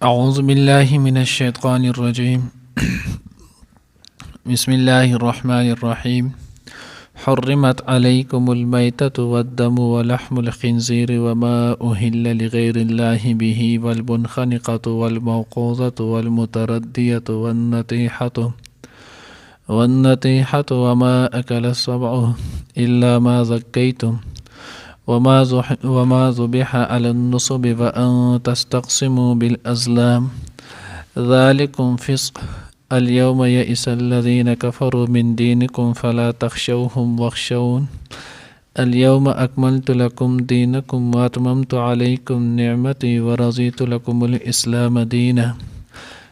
أعوذ بالله من الشيطان الرجيم. بسم الله الرحمن الرحيم. حرمت عليكم الميتة والدم ولحم الخنزير وما أهل لغير الله به والمنخنقة والموقوذة والمتردية والنطيحة وما أكل السبع إلا ما زكيتم وما ذبح على النصب وأن تستقسموا بالأزلام ذلكم فسق. اليوم يئس الذين كفروا من دينكم فلا تخشوهم واخشون. اليوم أكملت لكم دينكم وأتممت عليكم نعمتي ورضيت لكم الإسلام دينا.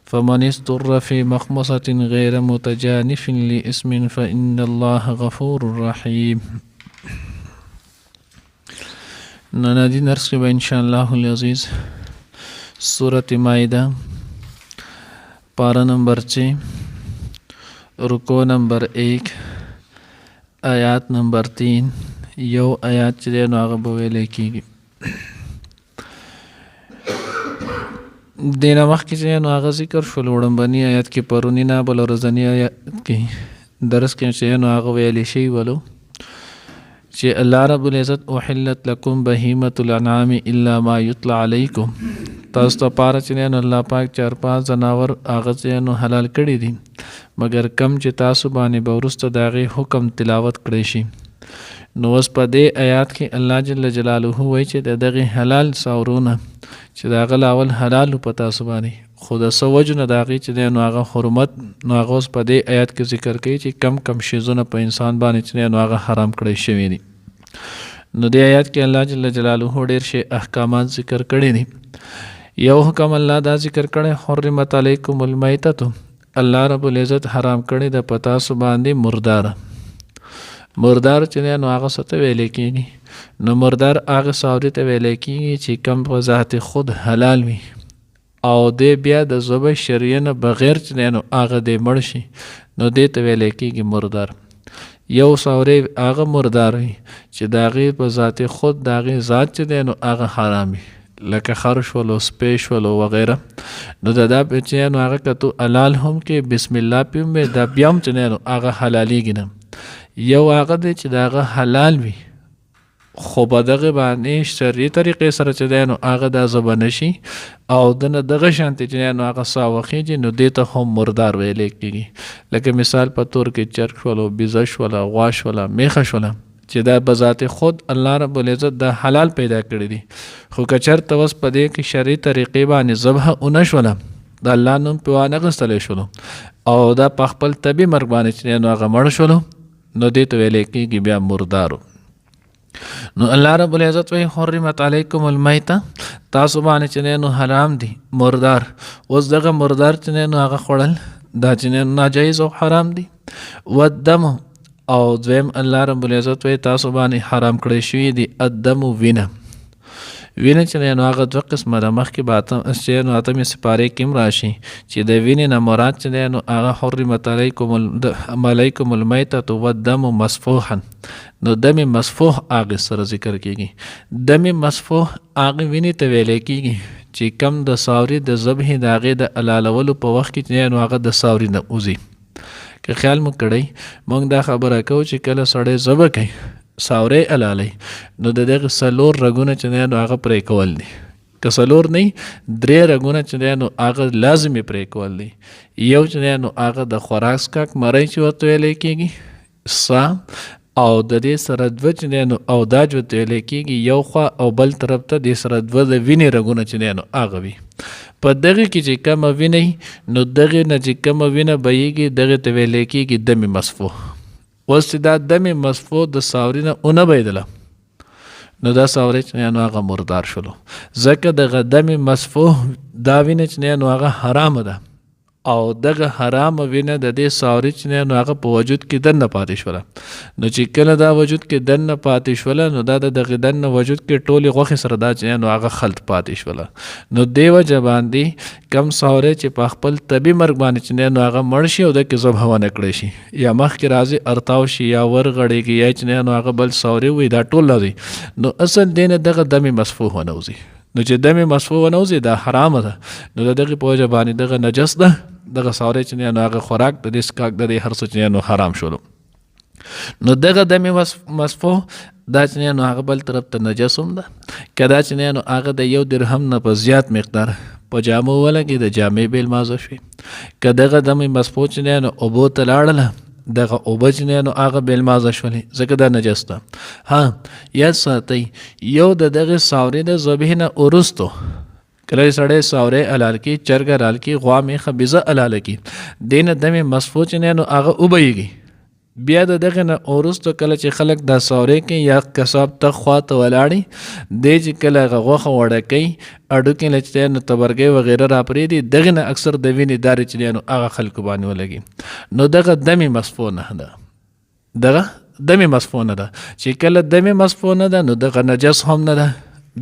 فمن اضطر في مخمصة غير متجانف لإثم فإن الله غفور رحيم. ننادي نرس إن شاء الله العزيز سورة مائدة پارہ نمبر 6 رکو نمبر 1 آیات نمبر 3 یو آیات چې دی نو هغه به ویلی کېږي. دې نه مخکې چې نو هغه ذکر شو لوړمبني آیات کې پرونی نه بل ورځني آیات کې درس کې چې نو هغه ویلی شوي ولو چې الله رب العزت احلت لکم بهیمة الانعام الا ما یطلع علیکم، تاسو ته پاره چې نو الله پاک 4-5 ځناور هغه چې نو حلال کړي دي مګر کم چې تاسو باندې به وروسته د هغې حکم تلاوت کړی شي. نو اوس په دې آیات کې الله جل جلاله وایي چې د دغې حلال ساورونه چې د هغه لاول حلالو په تاسو باندې خو د څه وجو نه د هغې چې دی نو هغه حرمت نو هغه اوس په دې آیات کې ذکر کوي چې کم کم شیزونه په انسان باندې چې دی نو هغه حرام کړی شوي دي. نو دې آیات کې الله جل جلاله ډېر شی احکامات ذکر کړي دي. یو حکم الله دا ذکر کړی حرمت علیکم المیتة، الله رب العزت حرام کړی د په تاسو باندې مردار چې دی نو هغه څه ته ویلی کېږي؟ نو مردار هغه ساوري ته ویلی کېږي چې کم په ذات خود حلال وي او دی بیا د ذبح شریعه نه بغیر چې دی نو هغه دی مړ شي نو دې ته ویلی کېږي مردار. یو ساوري هغه مردار وي چې د هغې په ذات خود د هغې ذات چې دی نو هغه حرام وي لکه خر شولو سپی شولو وغیره. نو د دا چې نو هغه که تو حلال هم کې بسم الله پې هم دا بیا هم چې نو هغه حلالېږي نه. یو هغه دی چې د هغه حلال وي خو په دغه باندې شرعي طریقې سره چې دی نو هغه دا ذبح نشي او د نه دغه شانتې چې نو هغه ساه وخېږي نو دې ته هم مردار ویلی کېږي. لکه مثال په طور کې چرګ شولو، بیزه شوله، غوا شوله، میخه شوله چې دا بذات خود الله رب العزت دا حلال پیدا کړی دي خو که چېرته اوس په دې کې شرعي طریقې باندې ذبح ونه شوله د الله نوم پې وانغېستلی شولو او دا په خپل طبي مرګ باندې چې نو هغه مړ شولو نو دې ته ویلی کېږي بیا مردارو. نو الله رب العزت وی حرمت علیکم المیتة، تاسو باندې چې نو حرام دي مردار. اوس دغه مردار چې نو هغه خوړل دا چې نو ناجایز او حرام دي. والدم او دویم الله رب العزت وی تاسو باندې حرام کړی شوي دي الدم وینه چې نو هغه دوه قسمه ده. مخکې به چې نو اتمې سپارې کې هم راشي چې د وینې نه مراد چې نو هغه حرمت علیکم المیتة والدم مسفوحا. نو دم مسفوح هغې سره ذکر کېږي. دم مسفوح هغې وینې ته ویلی کېږي چې کم د ساوري د ذبحې د هغې د حلالولو په وخت کې چې نو هغه د ساوري نه وځي. که خیال مو کړی موږ دا خبره کوو چې کله سړی ذبح کوي ساوری حلالوي نو د دغه 4 رګونه چې دی نو هغه پرې کول دي. که 4 نه 3 رګونه چې دی نو هغه لازمي پرې کول دي. یو چې دی نو هغه د خوراک څښاک مرۍ چې ورته ویلی کېږي سا او د دې سره 2 چې دی نو اوداج ورته ویلی کېږي یو خوا او بل طرف ته دې سره 2 د وینې رګونه چې دی نو هغه وي. په دغه کې چې کومه وینه نو دغه نه چې کومه وینه بهیږي دغه ته ویلی کېږي دم مسفوح. اوس چې دا دم مسفوح د ساوري نه ونه بهېدله نو دا ساوری چې نو هغه مردار شولو ځکه دغه دم مسفوح دا وینه چې نو هغه حرامه ده او دغه حرام وینه د دې ساوري چې نو هغه په وجود کې دننه پاتې شوله. نو چې کله دا وجود کې دننه پاتې شوله نو دا د دغه دننه وجود کې ټولې غوښې سره دا چې نو هغه خلط پاتې شوله. نو دې وجه باندې کم ساوری چې په خپل طبي مرګ باندې چې نو هغه مړ شي او د کې ذبح ونه کړی شي یا مخکې راځي ارتاو شي یا ورغړېږي یا چې نو هغه بل ساوری وي دا ټول راځي نو اصل دې نه دغه دم مسفوح ونه وځي. نو چې دم مسفو ونوځي دا حرامه ده. نو د دغې په وجه باندې دغه نجس ده، دغه ساری چې نو هغه خوراک د دې څښاک د دې هر څه چې نو حرام شولو. نو دغه دم مسفو دا چې نو هغه بل طرف ته نجس هم ده. که دا چې نو هغه د 1 درهم نه په زیات مقدار په جامو ولګي د جامې بیل مازه شوي. که دغه دم مسفو چې نو اوبو ته لاړله دغه اوبه چې نو هغه بیل مازه شولې ځکه دا نجس ده. ها یاد ساتئ یو د دغه ساورې د ذبیح نه وروستو کله سړی ساورې حلال کی، چرګ حلال کی، غوا میخه بیزه حلال کی، دې نه دم مسفو چې نو هغه وبهیږي. بیا د دغه نه وروسته کله چې خلک دا ساورې کوي یا کساب ته خوا ته ولاړي دی چې کله هغه غوښه وړه کوي اډوکې نه چې نو تبرګۍ وغیره راپرېږدي دغې نه اکثر د وینې دارې چې نو هغه خلکو باندې ولګي. نو دغه دمې مسفو نه ده، دغه دمې مسفو نه ده. چې کله دمې مسفو نه ده نو دغه نجس هم نه ده،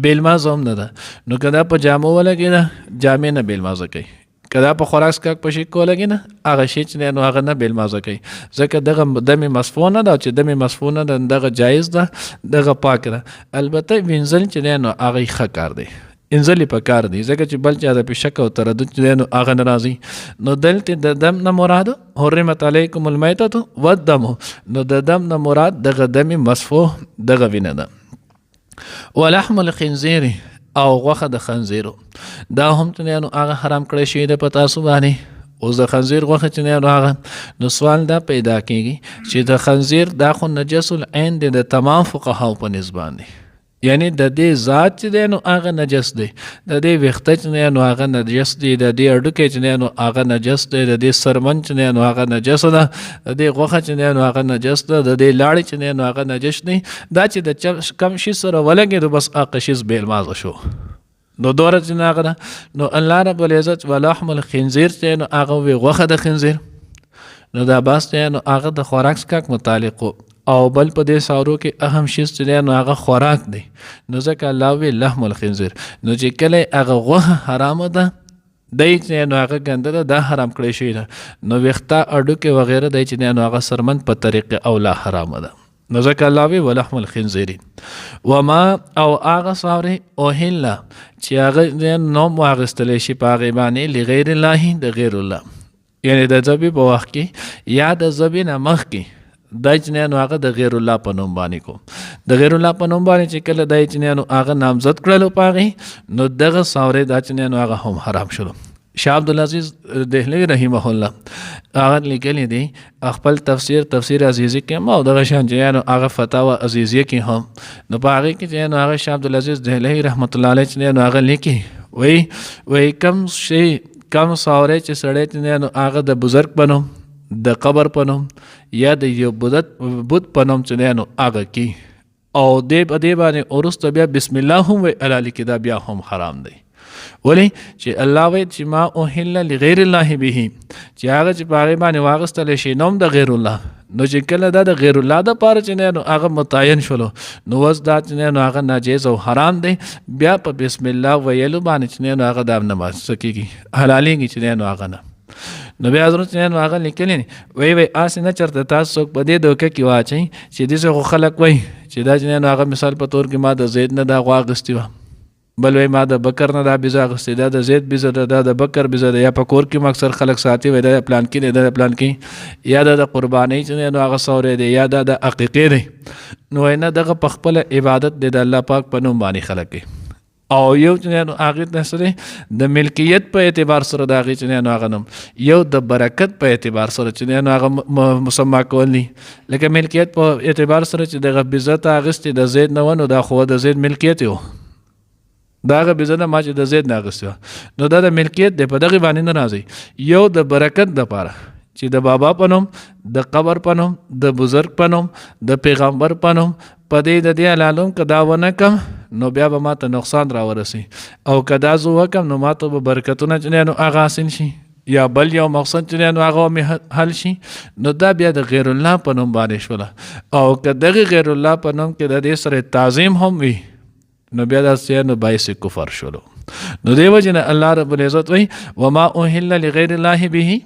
بیلمازه هم نه ده. نو که دا په جامو ولګي ده جامې نه بیلمازه کوي، که دا په خوراک څښاک په شي ولګي نه هغه شی چې نو هغه نه بیلمازه کوي. ځکه دغه دمې مسفو نه ده، چې دمې مسفو نه ده دغه جایز ده، دغه پاک ده. البته وینځل چې نو هغه ښه کار دی، انځل یې په کار دی، ځکه چې بل چا د په شک او تردد چې نو هغه نه راځي. نو دلته د دم نه مراد حرمت علیکم المیتة والدم، نو د دم نه مراد دغه دمې مسفو دغه وینه ده. ولحم الخنزیر او غوښه د خنزیرو دا هم چې نو هغه حرام کړی شوی ده په تاسو باندې. اوس د خنزیر غوښه چې نو هغه نو سوال دا پیدا کېږي چې د خنزیر دا خو نجس العین دی د تمام فقهاو په نسبت باندې، یعنی د دې ذات چې دی نو هغه نجس دی، د دې ویښته چې نو هغه نجس دی، د دې هډوکی چې نو هغه نجس دی، د دې سرمن چې نو هغه نجس ده، د دې غوښه چې نو هغه نجس ده، د دې لاړې چې نو هغه نجس دی. دا چې د کم شي سره ولګېدو بس هغه شیز بیلمازه شو. نو دوره چې هغه ده نو الله رب العزت ولحم الخنزیر چې نو هغه وی غوښه د خنزیر. نو دا بس چې نو هغه د خوراک څښاک متعلق او بل په دې ساورو کې اهم شی چې نو هغه خوراک دی. نو ځکه الله وی لحم الخنزیر، نو چې کله هغه غوښه حرامه ده دی چې نو هغه ګنده ده دا حرام کړی شوی ده. نو ویښته هډوکې وغیره دی چې نو هغه سرمن په طریقې اولا حرامه ده. نو ځکه الله وی ولحم الخنزیر وما او هغه ساورې اوهله چې هغه نوم واخیستلی شي په هغې باندې لغیر الله د غیر الله، یعنی د ذبح په وخت کې یا د ذبح نه مخکې دا چې نو هغه د غیر الله په نوم باندې کو، د غیر الله په نوم باندې چې کله دا چې نو هغه نامزد کړلو په هغې نو دغه ساورې دا چې نو هغه هم حرام شلو. شاه عبدالعزیز دهلوی رحمه الله هغه لیکلی دی خپل تفسیر عزیزی کې ما او دغه شان چې نو هغه فتاوا عزیزیه کې هم نو په هغې کې چې نو هغه شاه عبدالعزیز دهلوی رحمت الله علیه چې نو هغه لیکي وی کم شی کم ساورې چې سړی چې نو هغه د بزرګ په نوم، د قبر په نوم یا د یو بت په نوم چې نو هغه کی او دې په دې باندې وروسته بیا بسم الله هم وی علالی کې دا بیا هم حرام دی. ولی چې الله وی چې ما اوهل لغیر الله به چې هغه چې په هغې باندې واغستل شي نوم د غیر الله، نو چې کله دا د غیر الله د پاره چې نو هغه متعین شولو نو اوس دا چې نو هغه ناجیز او حرام دی. بیا په بسم الله ویلو باندې چې نو هغه دا نه ماسکیږي حلالېږي چې نو هغه نه. نو بیا حضرت نو هغه لیکلی وی آس نه چرته تاسو څوک په دې دوکه کې واچئ چې داسې خو خلک وایي چې دا چې نو هغه مثال په طور کې ما د زید نه دا غوا اخیستې وه، بل وی ما د بکر نه دا بیزه اخیستې، دا د زید بیزه ده، دا د بکر بیزه ده، یا په کور کې اکثر خلک ساتي وی دا پلان کې دی، دا پلان کې یا دا د قربانۍ چې نو هغه سوری دی یا دا د عقیقې دی. نو نه دغه په خپله عبادت دی د الله پاک په نوم باندې خلک کوي او یو چې نو هغې ته سره د ملکیت په اعتبار سره د هغې چې نو هغه نوم یو د برکت په اعتبار سره چې نو هغه مسما کول دي. لکه ملکیت په اعتبار سره چې دغه بیزه ته اخیستې د زید نه و نو دا خو د زید ملکیت و، دا هغه بیزه نه ما چې د زید نه اخیستې وه نو دا د ملکیت دی، په دغې باندې نه راځي. یو د برکت دپاره چې د بابا په نوم، د قبر په نوم، د بزرګ په نوم، د پیغمبر په نوم په دې د دې حلالوم که دا ونه کم نو بیا به ما ته نقصان راورسي، او که دا زه وکم نو ما ته به برکتونه چې نو هغه حاصل شي یا بل یو مقصد چې نو هغه مې حل شي. نو دا بیا د غیر الله په نوم باندې شوله، او که دغه غیر الله په نوم کې د دې سره تعظیم هم وي نو بیا دا نو باعث کفر شولو. نو دې وجې نه الله رب العزت وایي وما اوهل لغیر الله به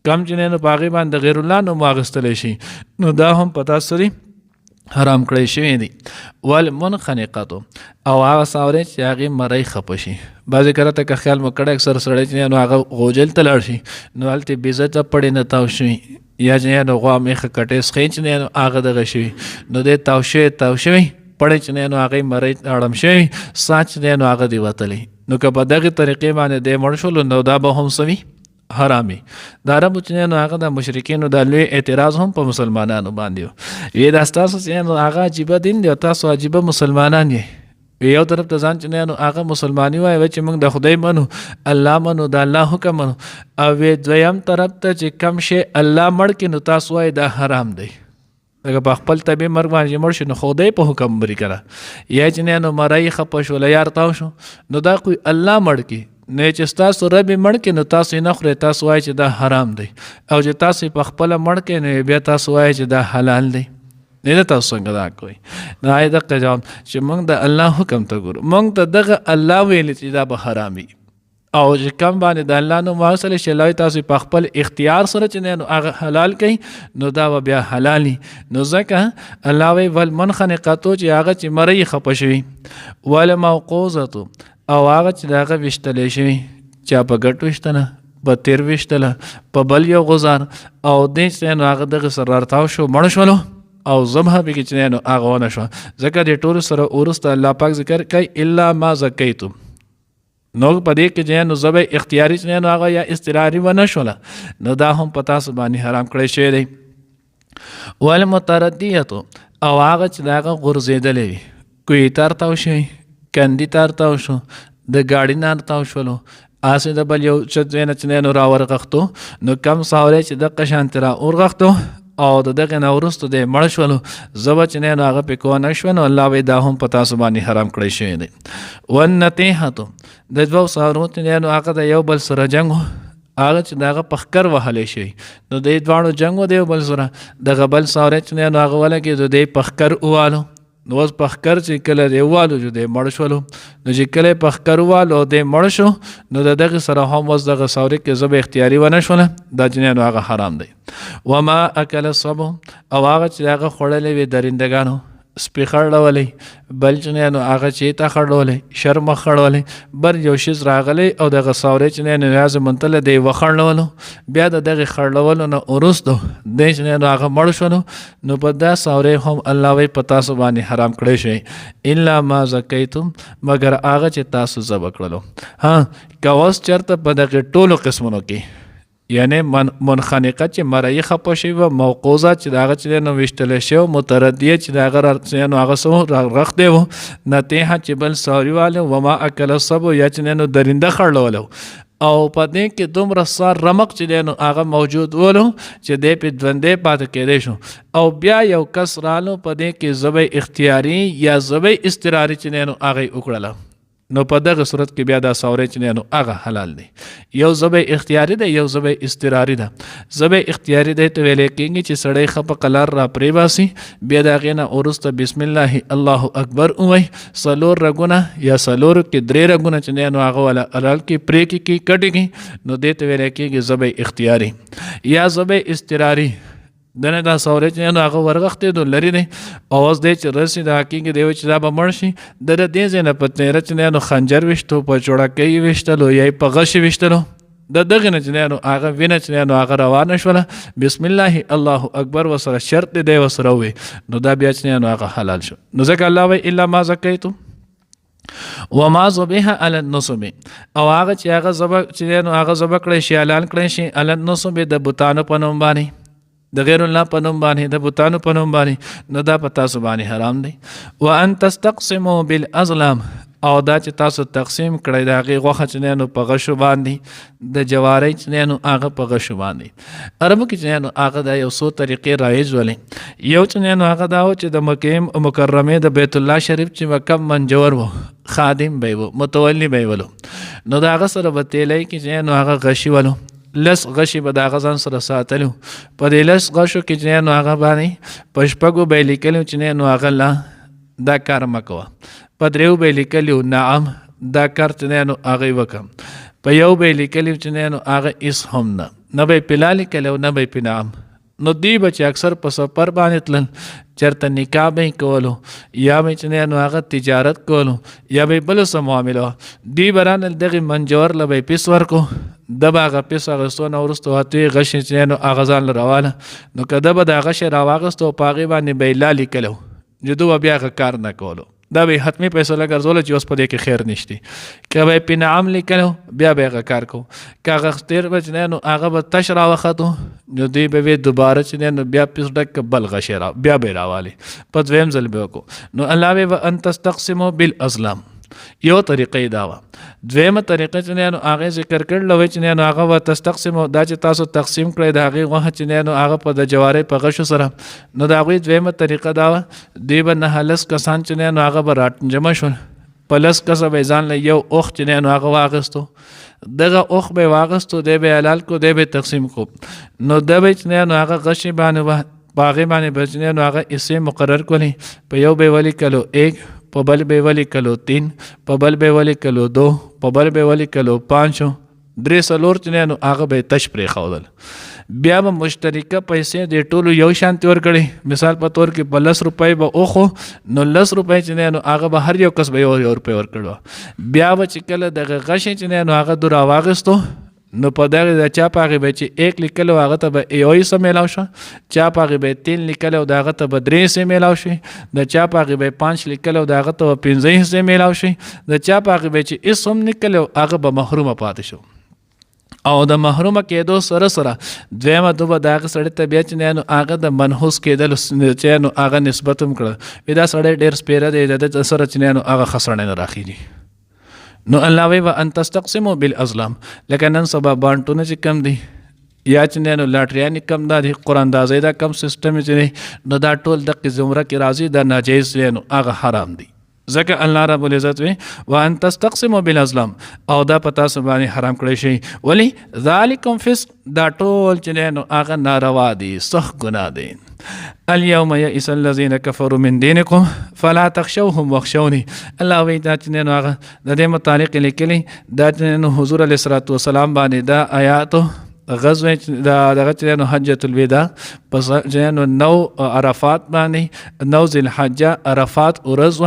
کم چې نو په هغې باندې د غیر الله نوم واخیستلی شي نو دا هم پتا سري حرام کړی شوی دی. والمنخنقه او هغه ساورې چې هغې مرۍ خپه شي. بعضې کله ته که خیال مو کړی اکثر سړی چې نو هغه غوجل ته لاړ شي نو هلته بېزته پړې نه تاو شوي یا چې نو غوا میخه کټې سخی چې نو هغه دغه شوي نو دی تاو شوی پړې چې نو هغې مرۍ اړم شوي سا چې نو هغه دی وتلی نو که په دغې طریقې باندې دی مړ شولو نو دا به هم سوي حرامي. د عربو چې نو هغه د مشرکینو د لوی اعتراض هم په مسلمانانو باندې وي دا ستاسو چې نو هغه عجیبه دین دی او تاسو عجیبه مسلمانان یې یو طرف ته ځان چې نو هغه مسلماني وایي چې موږ د خدای منو الله منو د الله حکم منو او دویم طرف ته چې کم شی الله مړ کړي نو تاسو وایي دا حرام دی. لکه په خپل طبیعي مرګ باندې مړ شي نو خدای په حکم بري کړه یا چې نو مرۍ خپه شوله یا تاو شو نو دا کوئی الله مړ کړي نه چې تاسو رب مړ کې نو تاسو نه خورئ تاسو وایئ چې دا حرام دی او چې تاسو په خپله مړ کې نو بیا تاسو وایئ چې دا حلال دی. نه تاسو څنګه دا کوئ نو آی دقه جواب چې موږ د الله حکم ته ګورو موږ ته دغه الله ویلی چې دا به حرامي او چې کم باندې د الله نوم واخیستلی شي الله تاسو په خپل اختیار سره چې نو هغه حلال کوي نو دا به بیا حلالي. نو ځکه الله وایي والمنخنقه چې هغه چې مرۍ خپه شوي والموقوذة او هغه چې د هغه ویشتلی شوي چا په ګټ ویشتله په تیر ویشتله په بل یو غزار او دی چې نو هغه دغه سره راتاو شو مړ شولو او ذبحه پکې چې نو هغه ونه شوه ځکه د ټولو سره وروسته الله پاک ذکر کوي الا ما زکیتم نو په دې کې چې نو ذبح اختیاري چې نو هغه یا اضطراري ونه شوله نو دا هم په تاسو باندې حرام کړی شوی دی. والمتردیة او هغه چې د هغه غورځېدلی وي کوی تار تاو شوی کندي تار تاو شو د ګاډي نه تاو شولو آسې د بل یو ځای نه چې نو راورغښتو نو کم ساوری چې دغه شانتې را ورغښتو او د دغې نه وروسته دی مړ شولو زبه چې نو هغه پې کوه نه شوه نو الله وایي دا هم په تاسو باندې حرام کړی شوی دی. والنطیحة د دوو ساورو چې نو هغه د یو بل سره جنګ و هغه چې د هغه پخکر وهلی شوي نو دی دواړو جنګ و د یو بل سره دغه بل ساوری چې نو هغه ولګېدو دی پخکر ووالو نو اوس پخکر چې کله دی والو چې دی مړ شولو نو چې کله پخکر والو دی مړ شو نو د دغې سره هم اوس دغه ساوري کې ذبح اختیاري ونه شوله دا چې نو هغه حرام دی. وما اکل السبع او هغه چې هغه خوړلی وي درندګانو سپي خړلولی بل چې نو هغه چیته خړلولی شرمه خړولی بر یو شیز راغلی او دغه ساورې چې نو یازې منتله دی وخړلولو بیا د دغې خړلولو نه وروستو دی چې نو هغه مړ شولو نو په دا ساورې هم الله وایي په تاسو باندې حرام کړی شوی الا ما زکیتم مګر هغه چې تاسو ذبح کړلو. که اوس چېرته په دغې ټولو قسمونو کې یعنی منخنقه چې مرۍ خپه شوي وه موقوذه چې د هغه چې نو ویشتلی شوی متردیه چې د هغه نو هغه څه رغښتی و نطیحه چې بل ساوري والی وما اکل السبع یا چې نو درنده خړلولی او په دې کې دومره سار رمق چې دی نو هغه موجود ولو چې دی پې ژوندی پاتې کېدی شو او بیا یو کس رالو په دې کې ذبح اختیاري یا ذبح اضطراري چې دی نو هغه یې وکړله نو په دغه صورت کې بیا دا ساوری چې نو هغه حلال دی. یو ذبح اختیاري دی یو ذبح اضطراري ده. ذبح اختیاري دی ته ویلی کېږي چې سړی ښه په قلار را پرېباسي بیا د هغې نه وروسته بسم الله الله اکبر ووایي څلور رګونه یا څلورو کې درې رګونه چې نو هغه والا رال کې پرې کړي کټې کړي نو دې ته ویلی کېږي ذبح اختیاري. یا ذبح اضطراري دنه دا ساوری چې نو هغه ورغښتېدو لرې دی او اوس دی چې رسي د حقیقي دی چې دا به مړ شي د دې ځای نه په تېره چې نو خنجر ویشتو په چوړکۍ یې ویشتلو یا یې په غش ویشتلو د دغې نه چې نو هغه وینه چې نو هغه روانه شوله بسم الله الله اکبر ورسره شرط دی ورسره ووایي نو دا بیا چې نو هغه حلال شو. نو ځکه الله وایي الا ما زکیتم وما ذبح علی النصب او هغه چې هغه ذبح چې نو هغه ذبح کړی شي حلال کړی شي علی النصب د بتانو په نوم باندې د غیر الله په نوم باندې د بتانو په نوم باندې نو دا په تاسو باندې حرام دی. وان تستقسموا بالازلام او دا چې تاسو تقسیم کړئ د هغې غوښه چې نو په غشو باندې د جوارۍ چې نو هغه په غشو باندې عربو کې چې نو هغه دا یو څو طریقې رایج ولې یو چې نو هغه دا و چې د مکې مکرمې د بیت الله شریف چې کم منجور و خادم به و متولی به ولو نو د هغه سره به تیلی کې چې نو هغه غشي ولو لس غشي به د هغه ځان سره ساتلو په دې لس غشو کې چې نو هغه باندې په شپږو به یې لیکلي چې نو هغه لا دا کار مه کوه په دریو به یې لیکلي نعم دا کار چې نو هغه یې وکړه په یو به یې لیکلي چې نو هغه هېڅ هم نه به یې پې لا لیکلی او نه به یې پې نعم نو دی به چې اکثر په سفر باندې تلل، چېرته نکاح به یې کولو یا به چې نو هغه تجارت کولو یا به بله څه معامله، دی به رانل دغې منجور له به یې پیس ورکو، ده به هغه پیس اخیستو نه وروسته ورته غشې چې نو هغه ځان له راواله، نو که ده به د غشې راواخیستو په هغې باندې به یې لا لیکلو چې ده به بیا هغه کار نه کولو، دا به حتمی فیصله ګرځوله چې اوس په دې کې خیر نشتی، که به یې پې نعم لیکلو بیا به هغه کار کوو، که هغه تېر به چې نو هغه به تش راوختو نو دوی به وی دوباره چې نو بیا پیس ډک بل غشې بیا به یې راوالي، په دویم ځل به وکړو. نو الله وی وان تستقسموا بالازلام، یو طریقې دا وه. دویمه طریقه چې نو هغې ذکر کړل وی چې نو هغه و تستقسمو، دا چې تاسو تقسیم کړئ د هغې غوښه چې نو هغه په د جوارۍ په غشو سره، نو د هغوی دویمه طریقه دا وه دوی به 9 کسان چې نو هغه به راجمع شول، په 10 کسه به یې ځان له یو اوښ چې نو هغه واخیستو، دغه اوښ به یې واخیستو، دی به یې حلال کو، دی به یې تقسیم کو، نو ده به چې نو هغه غشې باندې په هغې باندې به چې نو هغه حصې مقرر کړلې، په یو به یې ولیکلو 1، په بل به یې ولیکلو 3، په بل به یې ولیکلو 2، په بل به یې ولیکلو 5، 3 4 چې نو هغه به یې تش پرېښودل. بیا به مشترکه پیسې د ټولو یو شانتې ورکړې، مثال په طور کې په 10 روپۍ به اوخو، نو 10 روپۍ چې نو هغه به هر یو کس به یو روپۍ ورکړو. بیا به چې کله دغه غشې چې نو هغه دو راواخیستو، نو په دغه د چا په هغې به چې 1 لیکلو هغه ته به 1 حصه میلاو شوه، چا په هغې به 3 لیکلو د هغه ته به 3 حصې میلاو شوې، د چا په هغې به 5 لیکلو د هغه ته به 15 حصې میلاو شوې، د چا په هغې به چې هېڅ هم نه لیکلو هغه به محرومه پاتې شو. او د محرومه کېدو سره سره دویمه دو به د هغه سړي ته بیا چې نو هغه د منحوس کېدلو چې نو هغه نسبت هم کړه، وي دا سړی ډېر سپېره دی، د ده سره چې نو هغه ښه سړی نه راخېږي. نو الله وی وان تستقسموا بالازلام، لکه نن سبا بانټونه چې کم دي یا چې نو لاټریانې کم دا دي، قراندازۍ دا کم سیسټم چې دی، نو دا ټول دقې زمره کې راځي، دا ناجایز دی، نو هغه حرام دی. ځکه الله رب العزت وی وان تستقسموا بالازلام، او دا په تاسو باندې حرام کړی شي. ولی ذالکم فسق، دا ټول چې نو هغه ناروا دي، سخت ګناه دی. اليوم يئس الذين كفروا من دينكم فلا تخشوهم واخشوني، الله وی دا چې نو هغه د دې متعلق لیکلی، دا چې نو حضور علیه الصلاۃ والسلام باندې دا آیاتو غزوه دغه چې نو حجۃ الوداع پس چې نو 9 عرفات باندې 9 ذی الحجه عرفات ورځ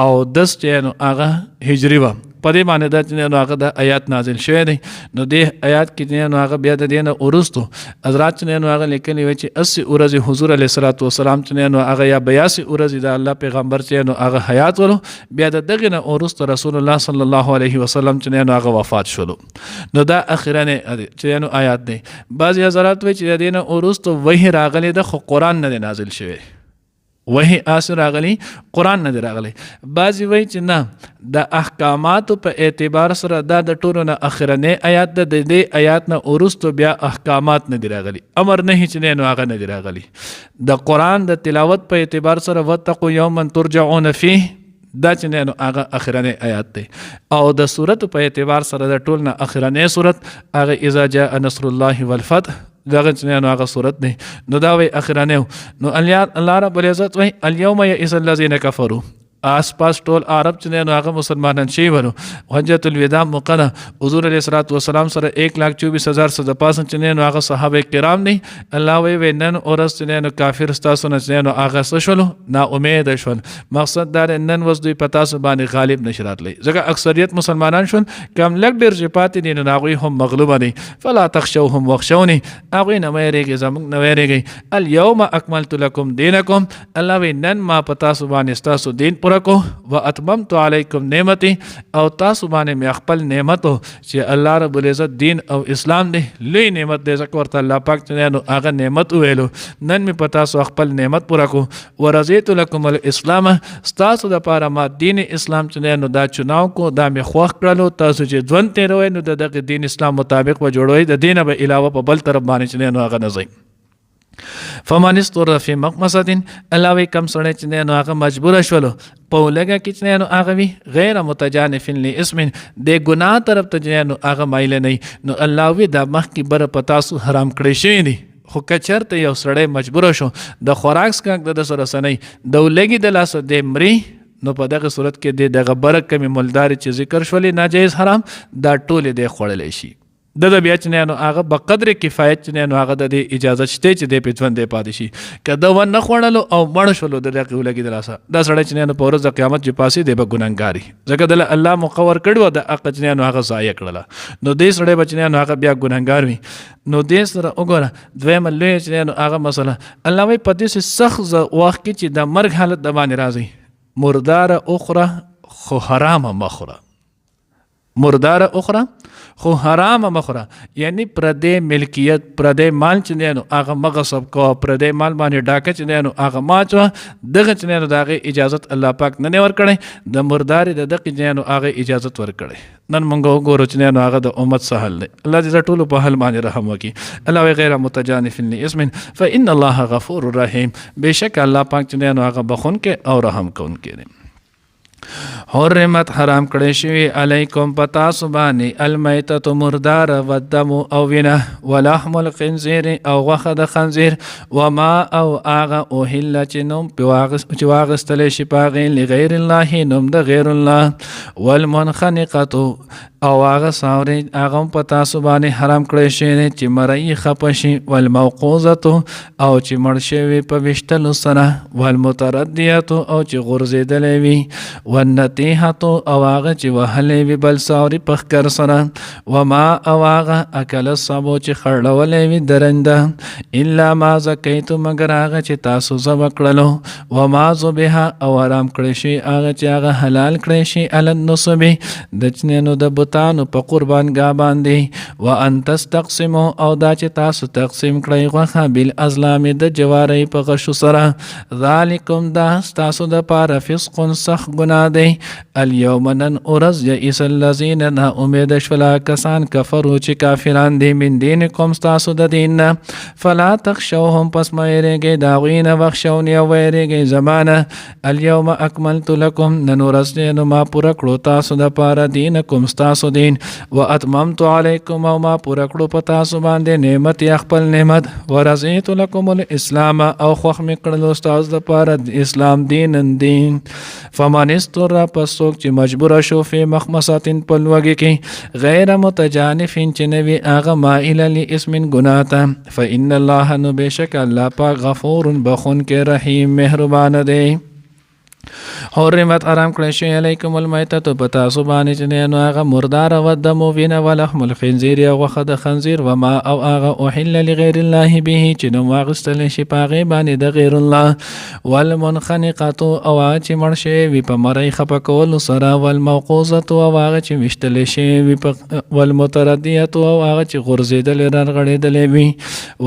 او 10 چې نو هغه هجری و، په دې باندې دا چې نو هغه د آیات نازل شوی دی. نو دې آیات کې نو هغه بیا د دې نه وروستو حضرات چې نو هغه لیکلي وی چې 80 ورځې حضور علیه الصلاۃ والسلام چې نو هغه یا 82 ورځې د الله پیغمبر چې نو هغه حیات ولو، بیا د دغه نه وروسته رسول الله صلی الله علیه وسلم چې نو هغه وفات شولو. نو دا اخرنه چې نو آیات دی. بعضی حضرات وی چې د دې نه وروسته وحی راغلی د خو قرآن نه نازل شوی، وحی آسر راغلی، قرآن نه دی راغلی. بعضی وی چې نه د احکاماتو په اعتبار سره دا د ټولو نه اخرنی آیات د دې آیات نه وروستو بیا احکامات نه دی راغلی، امر نه چې نو هغه نه دی راغلی. د قرآن د تلاوت په اعتبار سره واتقوا یوما ترجعون فیه، دا چې نو هغه اخرنی آیات دی. او د صورت په اعتبار سره د ټول نه اخرنی صورت هغه اذا جاء نصر الله والفتح، دغه چې نو هغه صورت دی. نو دا وی اخرنه. نو الله رب العزت وی اليوم يئس الذين كفروا، آس پاس ټول عرب چې نو هغه مسلمانان شي ورو. حجۃ الوداع موقع حضور علیه الصلاۃ والسلام سره 1,24,000 څخه د پاسه چې نو هغه صحابه کرام دي. الله وی نن اورس چې نو کافر ستاسو نه نو هغه څه شول، نا امید شول. مقصد دا نن وس دوی پتا سو باندې غالب نشراتلی، ځکه اکثریت مسلمانان شول، کم لګ ډیر چې پاتې دي نو هغه هم مغلوب دي. فلا تخشوهم واخشوني، هغه نه مېریږي زموږ نه وېریږي. اليوم اکملت لكم دینکم، الله وی نن ما پتا سو باندې ستاسو دین کو و اتممت علیکم نعمتي، او تاسو باندې مې خپل نعمتو چې الله رب العزت دین او اسلام دی لوی نعمت دی، ځکه ورته الله پاک چې نو هغه نعمت ویلو، نن مې په تاسو خپل نعمت پوره کو. ورضیت لکم الاسلام، ستاسو دپاره ما دین اسلام چې نو دا چناو کو، دا مې خوښ کړلو، تاسو چې ژوند تېروئ نو د دغه دین اسلام مطابق به جوړوئ، د دینه به علاوه په بل طرف باندې چې نو هغه نه ځئ. فمن استر فی مقمصة، الله وی کم سړی چې نو هغه مجبور شولو په لګه کې چې نو هغه وی غیر متجانف لاسم، د ګناه طرف ته نو هغه مایل نه، نو الله وی دا مخکې بر پتا سو حرام کړی شوی دی. خو کچرته یو سړی مجبور شو د خوراک څخه د سره سنۍ د لګي د لاس د مري، نو په دغه صورت کې د غبره کمی ملدار چې ذکر شولې ناجایز حرام، دا ټول د خوړلې شي. د بیا چې نو هغه بقدر کفایت چې نو هغه د اجازه شته چې د پتون دی پاتې شي کده و نه خوړلو او مړ شولو د دغه ولګي دراسه دا سړی چې نو په ورځ د قیامت چې پاسې دی به ګناګاری ځکه د الله مقور کړو د اق چې نو هغه ضایع کړله نو دې سړی بچ نو هغه بیا ګناګار وي نو دې سره وګوره دویم لوی چې نو هغه مسله الله وی په دې سخت وخت کې چې د مرګ حالت د باندې راځي مردار اخرى خو حرام مخوره مردار اخرى خو حرام مخوره یعنی پردې ملکیت پردې مال چې نو هغه مغصب کو پردې مال باندې ډاکه چې نو هغه ماچو دغه چې نو دغه اجازت الله پاک نه ور کړي د مردار د دغه نو هغه اجازت ور کړي نن مونږ وګورو چې نو هغه د امت سهل دی الله دې ټول په حل باندې رحم وکړي الله غیر متجانف لاسم فإن الله غفور رحیم بشک الله پاک چې نو هغه بخون کې او رحم کون کې حرمت حرام کړی شوی علیکم پتا سبانی المیتۃ مردار والدم او وینه ولحم الخنزیر او غوښه د خنزیر وما او اغه اوهل چې نوم چې واغستل شي پاغې لغیر الله نوم د غیر الله والمنخنقه او هغه ساوري هغه پتا سبانی حرام کړی شوی چې مړی خپشي والموقوزه او چې مړ شوی په وشتلو سره والمتردیه او چې غرزیدلې وي والنتیحه او هغه چې وهلې وي بل ساوري په ښکر سره وما او هغه اکل السبو چې خړلولې وي درنده الا ما زکیتم مگر هغه چې تاسو ذبح کړلو وما ذبح او حرام کړی شي هغه چې هغه حلال کړی شي علی النصب د چنینو د بوتانو په قربانګاه باندې وان تستقسموا او دا چې تاسو تقسیم کړئ غوښه بالازلام د جوارۍ په غشو سره ذالکم دا تاسو د پاره فسق سخ ګناه دی اليوم نن ورځ یئس الذین نا امید شولا کسان کفرو چې کافران دي من دینکم تاسو د دین فلا تخشوهم پس مېریږئ د هغوی نه وخښونې او ویریږئ زمانه اليوم اکملت لکم نن ورځ نو ما پوره کړو تاسو د پاره دینکم تاسو دین واتممت علیکم او ما پوره کړو په تاسو باندې نعمت یا خپل نعمت ورضیت لکم الاسلام او خوښ مې کړلو تاسو د پاره اسلام دین فمن استر پس څوک چې مجبور شو فی مخمصه په لوږې کې غیر متجانف چې نوي هغه مائل لاسم ګناه ته فإن الله نو بشک الله پاک غفور بخون کې رحیم مهربان دی حرمت حرام کړی شوی علیکم المیتۃ په تاسو باندې چې نو هغه مردار او دم وینه ولحم الخنزیر او غوښه د خنزیر وما او هغه احل لغیر الله به چې نو واغستل شي پاغه باندې د غیر الله والمنخنقه او چې مړ شي وي په مړی خپه کول سره والموقوزه او هغه چې وشتل شي وي په والمتردیه او هغه چې غرزیدل رغړیدل وي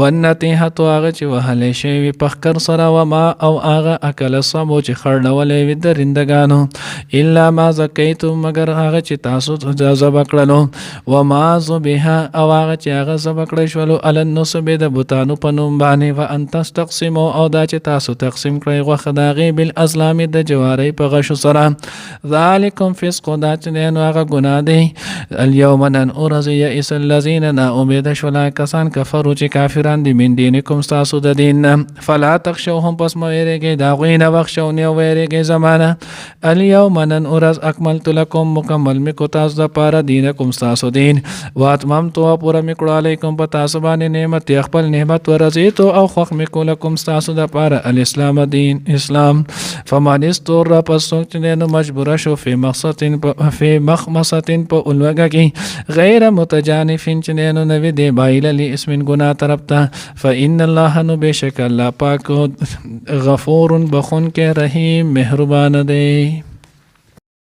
والنتیحه او هغه چې وهل شي وي په خکر سره وما او هغه اکل سمو چې خړډول وی درندگانو الا ما زکیتم مگر هغه چې تاسو ذبح کړلو وما ذبح او هغه چې هغه ذبح کړی شولو علی النصب د بوتانو په نوم باندې وان تستقسموا او دا چې تاسو تقسیم کړئ غوښه د هغې بالازلام د جوارۍ په غشو سره ذالکم فسق دا چې نو هغه ګناه دی اليوم نن ورځ یئس الذین نا امید شولا کسان کفرو چې کافران دي من دینکم تاسو د دین فلا تخشوهم پس مو ویریږئ د هغوی نه وخښونې او ویریږئ زمانه اليوم نن ورځ اکملت لکم مکمل می کو تاسو د پاره دینکم تاسو دین واتممت او پوره می کړو علیکم په تاسو باندې نعمت خپل نعمت ورزیت او خوښ می کو لکم تاسو د پاره الاسلام دین اسلام فمن استر پس چې نو مجبور شو فی مخمصه په اولوګه کې غیر متجانف چې نو نوی دی بایل لی اسم ګناه طرف ته فإن الله نو بشک الله پاک غفور بخون کې رحیم مهربان دی